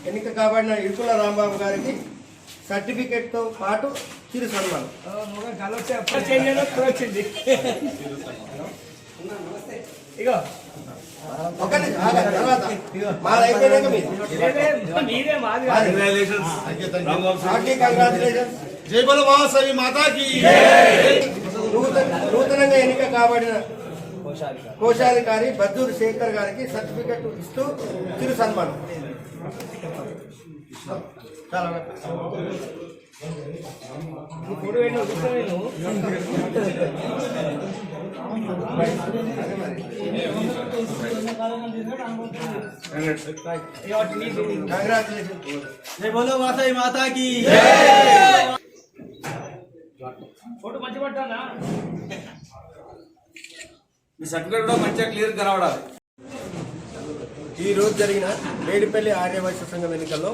ఎన్నిక కాబడిన ఇరుకుల రాంబాబు గారికి సర్టిఫికేట్ తో పాటు చిరు సన్మానం. జై బోలో వాసవి మాతాకి. నూతనంగా ఎన్నిక కాబడిన కోశాధికారి బద్దూరు శేఖర్ గారికి సర్టిఫికెట్ ఇస్తూ చిరు సన్మానం. జై బోలో వాసవి మాతాకి. ఫోటో మంచి పట్టానా మీ సర్టిఫికేట్ కూడా మంచిగా క్లియర్ కనబడాలి. ఈ రోజు జరిగిన మేడిపల్లి ఆర్యవైశ్య సంఘం ఎన్నికల్లో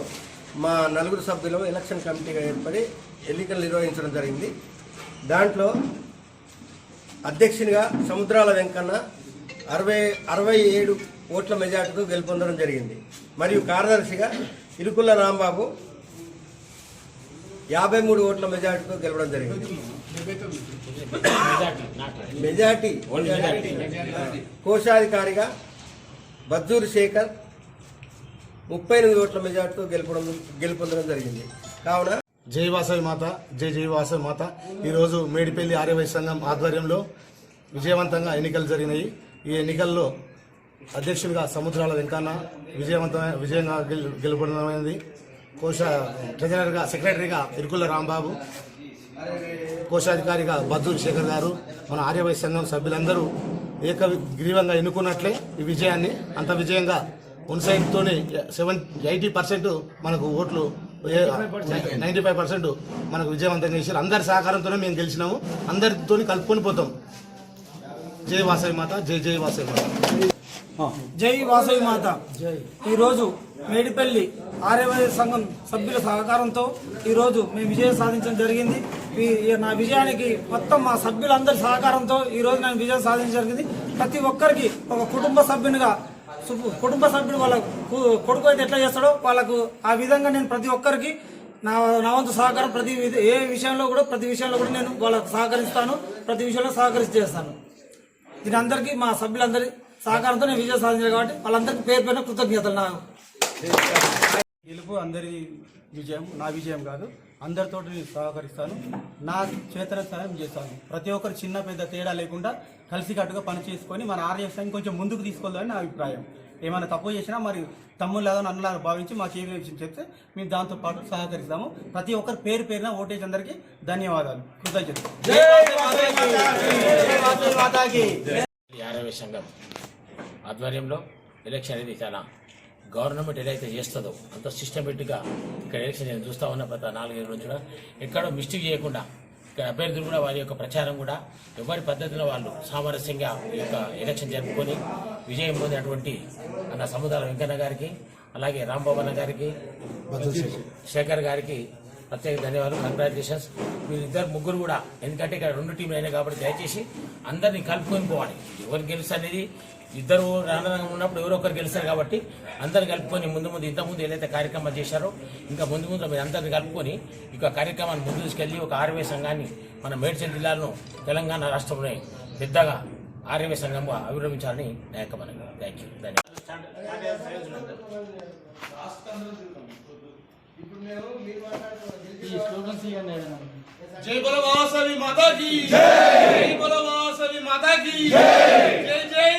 మా నలుగురు సభ్యులు ఎలక్షన్ కమిటీగా ఏర్పడి ఎన్నికలు నిర్వహించడం జరిగింది. దాంట్లో అధ్యక్షునిగా సముద్రాల వెంకన్న 67 ఓట్ల మెజార్టీతో గెలుపొందడం జరిగింది. మరియు కార్యదర్శిగా ఇరుకుల రాంబాబు 53 ఓట్ల మెజార్టీతో గెలవడం జరిగింది. మెజార్టీ. కోశాధికారిగా బద్దూరు శేఖర్ 38 ఓట్ల మెజార్టీతో గెలుపొందడం జరిగింది. కావున జై వాసవి మాత, జై జై వాసవి మాత. ఈరోజు మేడిపల్లి ఆర్యవైశ్య సంఘం ఆధ్వర్యంలో విజయవంతంగా ఎన్నికలు జరిగినాయి. ఈ ఎన్నికల్లో అధ్యక్షుడిగా సముద్రాల వెంకన్న విజయంగా గెలుపొందమైనది. ట్రెజరర్గా సెక్రటరీగా ఇరుకుల రాంబాబు, కోశాధికారిగా బద్దూరు శేఖర్ గారు, మన ఆర్యవైశ్య సంఘం సభ్యులందరూ ఏకగ్రీవంగా ఎన్నుకున్నట్లే ఈ విజయాన్ని అంత విజయంగా ఉన్సైడ్తోనే 80% మనకు ఓట్లు 95% మనకు విజయవంతంగా చేశారు. అందరి సహకారంతోనే మేము గెలిచినాము. అందరితో కలుపుకొని పోతాం. జై వాసవి మాత, జై జై వాసవి మాత. జై వాసవి మాత. ఈరోజు మేడిపల్లి ఆర్యవైశ్య సంఘం సభ్యుల సహకారంతో ఈరోజు మేము విజయం సాధించడం జరిగింది. నా విజయానికి మొత్తం మా సభ్యులందరి సహకారంతో ఈరోజు నేను విజయం సాధించడం జరిగింది. ప్రతి ఒక్కరికి ఒక కుటుంబ సభ్యుడు వాళ్ళ కొడుకు అయితే ఎట్లా చేస్తాడో వాళ్ళకు ఆ విధంగా నేను ప్రతి ఒక్కరికి నా వంతు సహకారం ప్రతి విషయంలో కూడా నేను వాళ్ళకు సహకరిస్తాను. ప్రతి విషయంలో సహకరించి చేస్తాను. దీని అందరికీ మా సభ్యులందరి సహకారంతో నేను విజయం సాధించాను కాబట్టి వాళ్ళందరికీ పేరు పైన కృతజ్ఞతలు. నా గెలుపు అందరి విజయం, నా విజయం కాదు. అందరితో సహకరిస్తాను. నా చేతన సహాయం చేస్తాను. ప్రతి ఒక్కరు చిన్న పెద్ద తేడా లేకుండా కలిసికట్టుగా పని చేసుకొని మన ఆర్యవైశ్యం కొంచెం ముందుకు తీసుకోవాలని నా అభిప్రాయం. ఏమైనా తప్పు చేసినా మరి తమ్ముళ్ళగా నన్నులాగా భావించి మాకు ఏ విషయం చెప్తే మేము దాంతో పాటు సహకరిస్తాము. ప్రతి ఒక్కరు పేరు పేరున ఓటేజ్ అందరికీ ధన్యవాదాలు, కృతజ్ఞతలు. ఆర్యవైశ్య సంఘం ఆధ్వర్యంలో ఎలక్షన్ అనేది చాలా గవర్నమెంట్ ఏదైతే చేస్తుందో అంత సిస్టమేటిక్గా ఇక్కడ ఎలక్షన్ నేను చూస్తూ ఉన్న గత 4-5 రోజులు కూడా ఎక్కడో మిస్టేక్ చేయకుండా ఇక్కడ అభ్యర్థులు కూడా వారి యొక్క ప్రచారం కూడా ఎవరి పద్ధతిలో వాళ్ళు సామరస్యంగా ఈ యొక్క ఎలక్షన్ జరుపుకొని విజయం పొందినటువంటి అన్న సముద్రాల వెంకన్న గారికి, అలాగే రాంబాబు గారికి, శేఖర్ గారికి ప్రత్యేక ధన్యవాదాలు, కంగ్రాచులేషన్స్. వీళ్ళిద్దరు ముగ్గురు కూడా, ఎందుకంటే ఇక్కడ 2 టీంలు అయినాయి కాబట్టి దయచేసి అందరినీ కలుపుకొని పోవాలి. ఎవరు గెలుస్తారు అనేది ఇద్దరు రానంగా ఉన్నప్పుడు ఎవరో ఒకరు గెలుస్తారు కాబట్టి అందరు కలుపుకొని ముందు ఇంతకుముందు ఏదైతే కార్యక్రమాలు చేశారో ఇంకా ముందు మీరు అందరిని కలుపుకొని ఇక కార్యక్రమాన్ని ముందు తీసుకెళ్లి ఒక ఆర్యవైశ్య సంఘాన్ని మన మేడ్చల్ జిల్లాలో తెలంగాణ రాష్ట్రంలో పెద్దగా ఆర్యవైశ్య సంఘంగా అభివృద్ధించాలని నా యొక్క మనవి. Thank you. జై బోలో వాసవి మాతాకి. జై బోలో వాసవి మాతాకి. జై జై